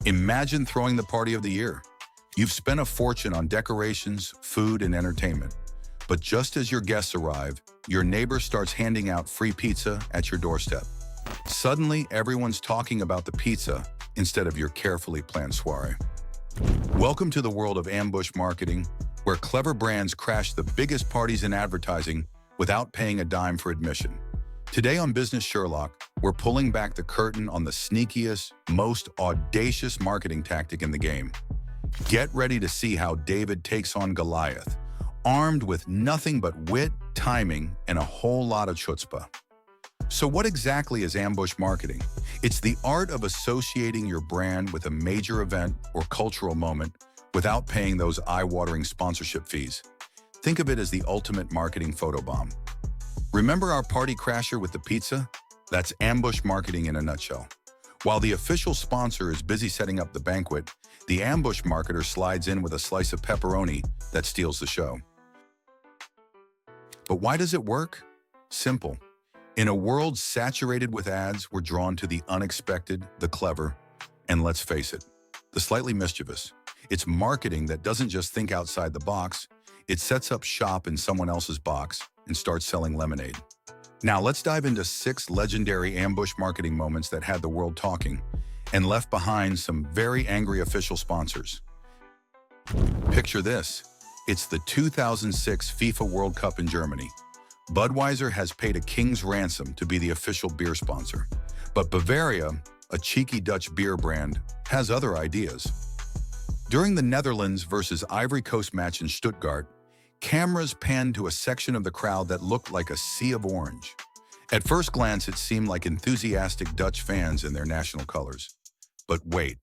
Imagine throwing the party of the year. You've spent a fortune on decorations, food, and entertainment. But just as your guests arrive, your neighbor starts handing out free pizza at your doorstep. Suddenly, everyone's talking about the pizza instead of your carefully planned soiree. Welcome to the world of ambush marketing, where clever brands crash the biggest parties in advertising without paying a dime for admission. Today on Business Sherlock, we're pulling back the curtain on the sneakiest, most audacious marketing tactic in the game. Get ready to see how David takes on Goliath, armed with nothing but wit, timing, and a whole lot of chutzpah. So what exactly is ambush marketing? It's the art of associating your brand with a major event or cultural moment without paying those eye-watering sponsorship fees. Think of it as the ultimate marketing photobomb. Remember our party crasher with the pizza? That's ambush marketing in a nutshell. While the official sponsor is busy setting up the banquet, the ambush marketer slides in with a slice of pepperoni that steals the show. But why does it work? Simple. In a world saturated with ads, we're drawn to the unexpected, the clever, and let's face it, the slightly mischievous. It's marketing that doesn't just think outside the box, it sets up shop in someone else's box and starts selling lemonade. Now let's dive into 6 legendary ambush marketing moments that had the world talking and left behind some very angry official sponsors. Picture this. It's the 2006 FIFA World Cup in Germany. Budweiser has paid a king's ransom to be the official beer sponsor. But Bavaria, a cheeky Dutch beer brand, has other ideas. During the Netherlands versus Ivory Coast match in Stuttgart, cameras panned to a section of the crowd that looked like a sea of orange. At first glance, it seemed like enthusiastic Dutch fans in their national colors. But wait,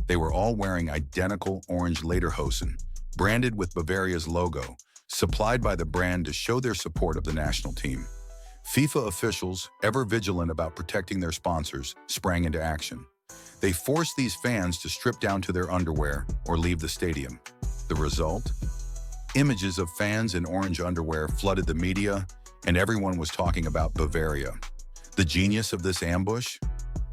they were all wearing identical orange lederhosen, branded with Bavaria's logo, supplied by the brand to show their support of the national team. FIFA officials, ever vigilant about protecting their sponsors, sprang into action. They forced these fans to strip down to their underwear or leave the stadium. The result? Images of fans in orange underwear flooded the media, and everyone was talking about Bavaria. The genius of this ambush?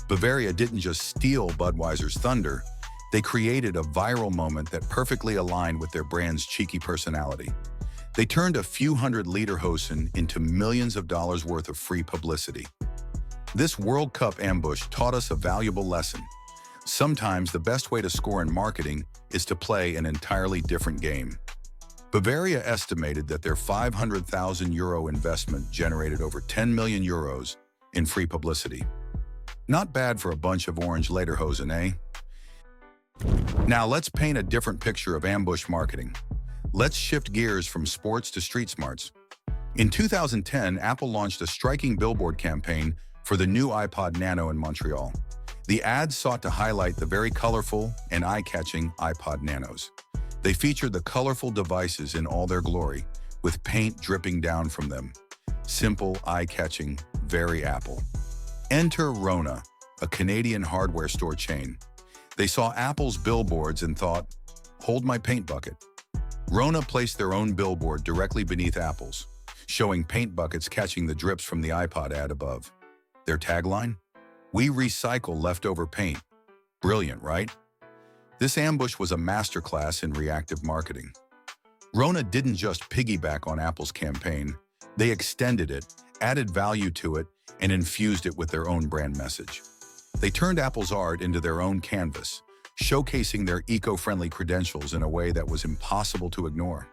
Bavaria didn't just steal Budweiser's thunder, they created a viral moment that perfectly aligned with their brand's cheeky personality. They turned a few hundred lederhosen into millions of dollars worth of free publicity. This World Cup ambush taught us a valuable lesson. Sometimes the best way to score in marketing is to play an entirely different game. Bavaria estimated that their €500,000 investment generated over 10 million euros in free publicity. Not bad for a bunch of orange lederhosen, eh? Now let's paint a different picture of ambush marketing. Let's shift gears from sports to street smarts. In 2010, Apple launched a striking billboard campaign for the new iPod Nano in Montreal. The ads sought to highlight the very colorful and eye-catching iPod Nanos. They featured the colorful devices in all their glory, with paint dripping down from them. Simple, eye-catching, very Apple. Enter Rona, a Canadian hardware store chain. They saw Apple's billboards and thought, hold my paint bucket. Rona placed their own billboard directly beneath Apple's, showing paint buckets catching the drips from the iPod ad above. Their tagline? We recycle leftover paint. Brilliant, right? This ambush was a masterclass in reactive marketing. Rona didn't just piggyback on Apple's campaign, they extended it, added value to it, and infused it with their own brand message. They turned Apple's art into their own canvas, showcasing their eco-friendly credentials in a way that was impossible to ignore.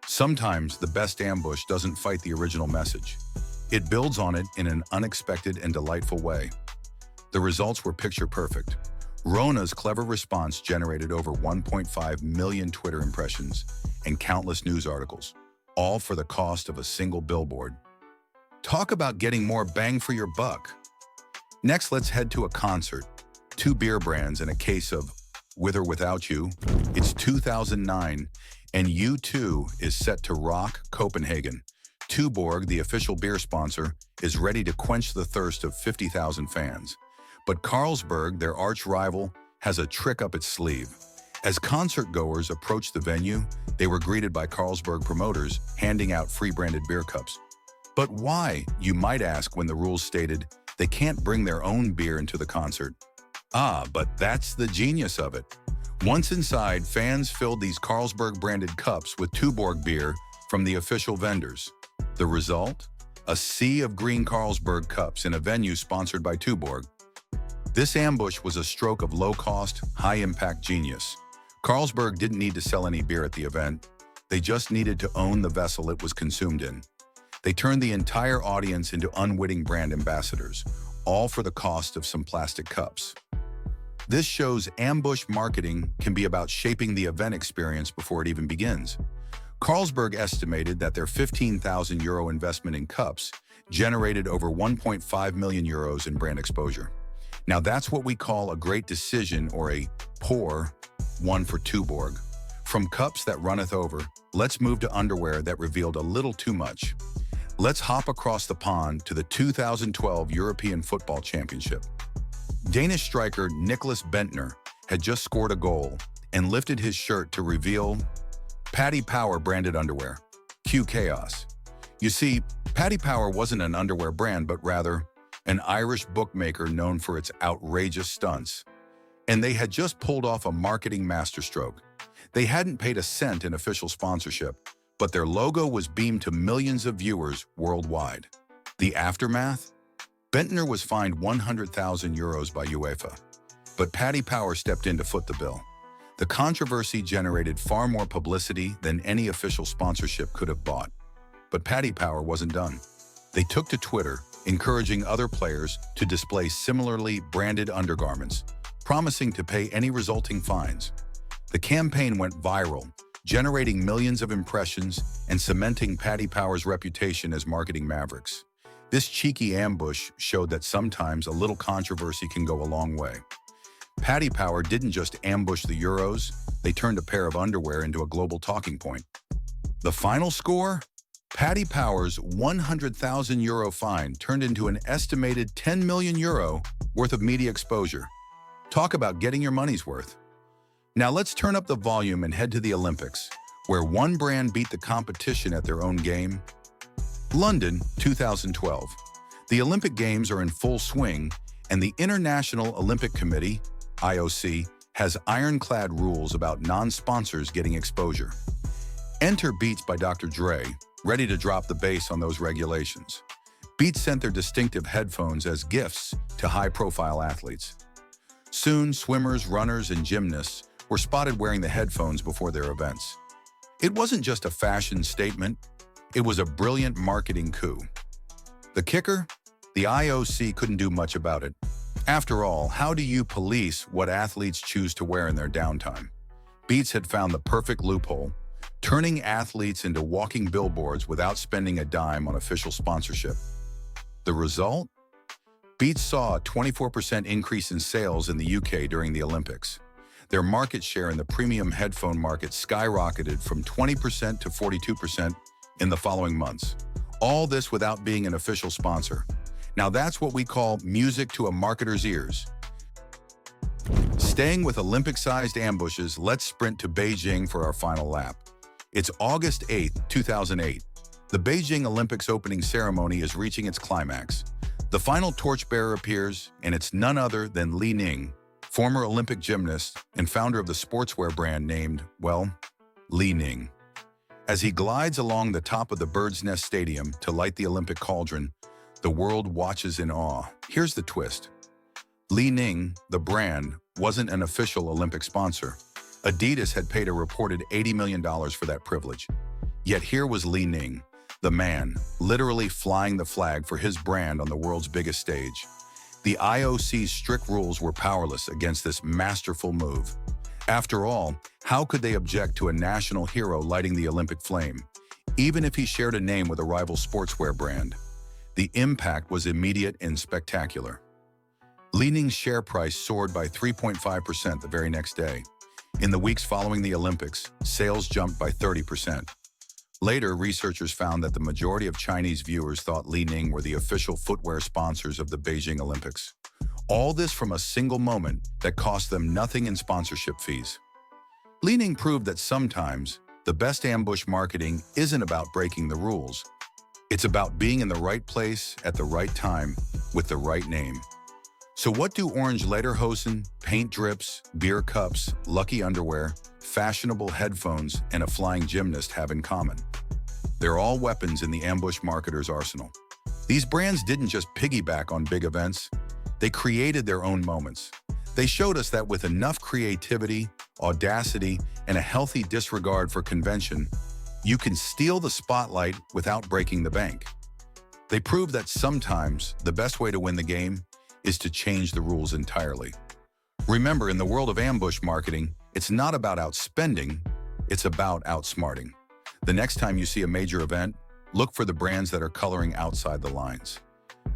Sometimes the best ambush doesn't fight the original message. It builds on it in an unexpected and delightful way. The results were picture perfect. Rona's clever response generated over 1.5 million Twitter impressions and countless news articles, all for the cost of a single billboard. Talk about getting more bang for your buck. Next, let's head to a concert. 2 beer brands and a case of With or Without You. It's 2009, and U2 is set to rock Copenhagen. Tuborg, the official beer sponsor, is ready to quench the thirst of 50,000 fans. But Carlsberg, their arch-rival, has a trick up its sleeve. As concert-goers approached the venue, they were greeted by Carlsberg promoters handing out free branded beer cups. But why, you might ask, when the rules stated they can't bring their own beer into the concert? But that's the genius of it. Once inside, fans filled these Carlsberg-branded cups with Tuborg beer from the official vendors. The result? A sea of green Carlsberg cups in a venue sponsored by Tuborg. This ambush was a stroke of low-cost, high-impact genius. Carlsberg didn't need to sell any beer at the event. They just needed to own the vessel it was consumed in. They turned the entire audience into unwitting brand ambassadors, all for the cost of some plastic cups. This shows ambush marketing can be about shaping the event experience before it even begins. Carlsberg estimated that their €15,000 investment in cups generated over €1.5 million in brand exposure. Now that's what we call a great decision, or a poor one for Tuborg. From cups that runneth over, let's move to underwear that revealed a little too much. Let's hop across the pond to the 2012 European Football Championship. Danish striker Nicklas Bendtner had just scored a goal and lifted his shirt to reveal Paddy Power branded underwear. Cue chaos. You see, Paddy Power wasn't an underwear brand, but rather an Irish bookmaker known for its outrageous stunts. And they had just pulled off a marketing masterstroke. They hadn't paid a cent in official sponsorship, but their logo was beamed to millions of viewers worldwide. The aftermath? Bendtner was fined €100,000 by UEFA, but Paddy Power stepped in to foot the bill. The controversy generated far more publicity than any official sponsorship could have bought. But Paddy Power wasn't done. They took to Twitter, encouraging other players to display similarly branded undergarments, promising to pay any resulting fines. The campaign went viral, generating millions of impressions and cementing Paddy Power's reputation as marketing mavericks. This cheeky ambush showed that sometimes a little controversy can go a long way. Paddy Power didn't just ambush the Euros, they turned a pair of underwear into a global talking point. The final score? Paddy Power's €100,000 fine turned into an estimated €10 million worth of media exposure. Talk about getting your money's worth. Now let's turn up the volume and head to the Olympics, where one brand beat the competition at their own game. London, 2012. The Olympic Games are in full swing, and the International Olympic Committee, IOC, has ironclad rules about non-sponsors getting exposure. Enter Beats by Dr. Dre, ready to drop the bass on those regulations. Beats sent their distinctive headphones as gifts to high-profile athletes. Soon, swimmers, runners, and gymnasts were spotted wearing the headphones before their events. It wasn't just a fashion statement, it was a brilliant marketing coup. The kicker? The IOC couldn't do much about it. After all, how do you police what athletes choose to wear in their downtime? Beats had found the perfect loophole, turning athletes into walking billboards without spending a dime on official sponsorship. The result? Beats saw a 24% increase in sales in the UK during the Olympics. Their market share in the premium headphone market skyrocketed from 20% to 42% in the following months. All this without being an official sponsor. Now that's what we call music to a marketer's ears. Staying with Olympic-sized ambushes, let's sprint to Beijing for our final lap. It's August 8, 2008. The Beijing Olympics opening ceremony is reaching its climax. The final torchbearer appears, and it's none other than Li Ning, former Olympic gymnast and founder of the sportswear brand named, well, Li Ning. As he glides along the top of the Bird's Nest Stadium to light the Olympic cauldron, the world watches in awe. Here's the twist. Li Ning, the brand, wasn't an official Olympic sponsor. Adidas had paid a reported $80 million for that privilege. Yet here was Li Ning, the man, literally flying the flag for his brand on the world's biggest stage. The IOC's strict rules were powerless against this masterful move. After all, how could they object to a national hero lighting the Olympic flame, even if he shared a name with a rival sportswear brand? The impact was immediate and spectacular. Li Ning's share price soared by 3.5% the very next day. In the weeks following the Olympics, sales jumped by 30%. Later, researchers found that the majority of Chinese viewers thought Li Ning were the official footwear sponsors of the Beijing Olympics. All this from a single moment that cost them nothing in sponsorship fees. Li Ning proved that sometimes the best ambush marketing isn't about breaking the rules. It's about being in the right place at the right time with the right name. So what do orange lederhosen, paint drips, beer cups, lucky underwear, fashionable headphones, and a flying gymnast have in common? They're all weapons in the ambush marketer's arsenal. These brands didn't just piggyback on big events, they created their own moments. They showed us that with enough creativity, audacity, and a healthy disregard for convention, you can steal the spotlight without breaking the bank. They proved that sometimes the best way to win the game is to change the rules entirely. Remember, in the world of ambush marketing, it's not about outspending, it's about outsmarting. The next time you see a major event, look for the brands that are coloring outside the lines.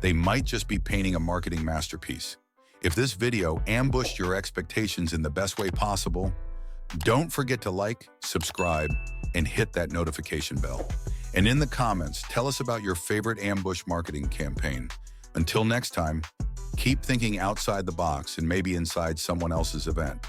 They might just be painting a marketing masterpiece. If this video ambushed your expectations in the best way possible, don't forget to like, subscribe, and hit that notification bell. And in the comments, tell us about your favorite ambush marketing campaign. Until next time, keep thinking outside the box and maybe inside someone else's event.